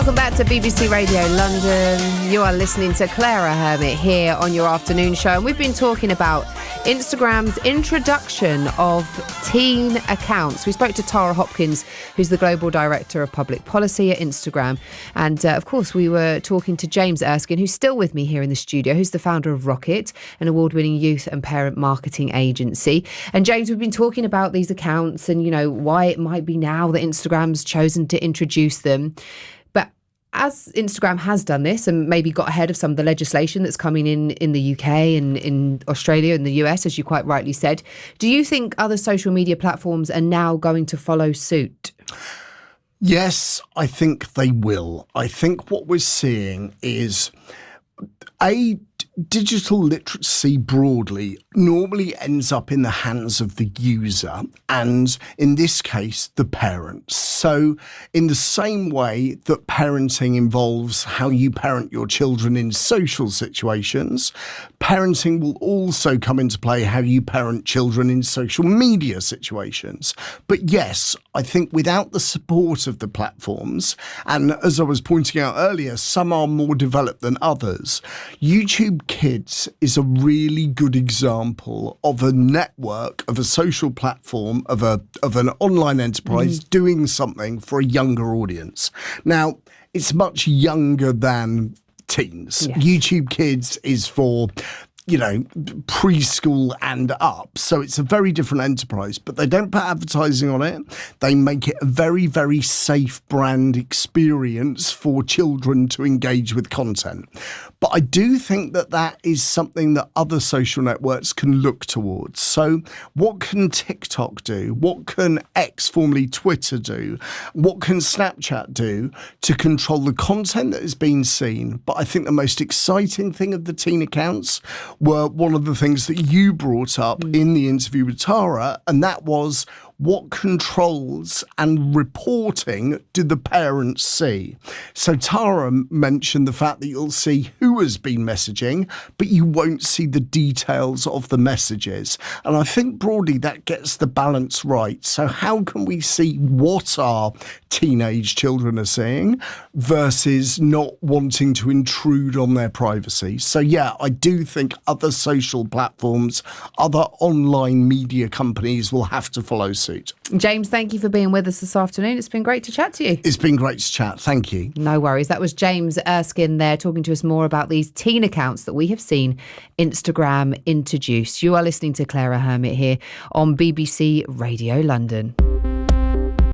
Welcome back to BBC Radio London. You are listening to Clara Hermit here on your afternoon show. And we've been talking about Instagram's introduction of teen accounts. We spoke to Tara Hopkins, who's the Global Director of Public Policy at Instagram. And of course, we were talking to James Erskine, who's still with me here in the studio, who's the founder of Rocket, an award-winning youth and parent marketing agency. And James, we've been talking about these accounts and, you know, why it might be now that Instagram's chosen to introduce them. As Instagram has done this and maybe got ahead of some of the legislation that's coming in the UK and in Australia and the US, as you quite rightly said, do you think other social media platforms are now going to follow suit? Yes, I think they will. I think what we're seeing is digital literacy broadly normally ends up in the hands of the user and, in this case, the parents. So in the same way that parenting involves how you parent your children in social situations, parenting will also come into play how you parent children in social media situations. But yes, I think without the support of the platforms, and as I was pointing out earlier, some are more developed than others, YouTube Kids is a really good example of a network, of a social platform, of an online enterprise doing something for a younger audience. Now, it's much younger than teens. Yes. YouTube Kids is for, you know, preschool and up. So it's a very different enterprise, but they don't put advertising on it. They make it a very, very safe brand experience for children to engage with content. But I do think that that is something that other social networks can look towards. So what can TikTok do? What can X, formerly Twitter, do? What can Snapchat do to control the content that is being seen? But I think the most exciting thing of the teen accounts were one of the things that you brought up in the interview with Tara, and that was, what controls and reporting do the parents see? So Tara mentioned the fact that you'll see who has been messaging, but you won't see the details of the messages. And I think broadly that gets the balance right. So how can we see what our teenage children are seeing versus not wanting to intrude on their privacy? So yeah, I do think other social platforms, other online media companies will have to follow suit. James, thank you for being with us this afternoon. It's been great to chat to you. It's been great to chat. Thank you. No worries. That was James Erskine there talking to us more about these teen accounts that we have seen Instagram introduce. You are listening to Clara Hermit here on BBC Radio London.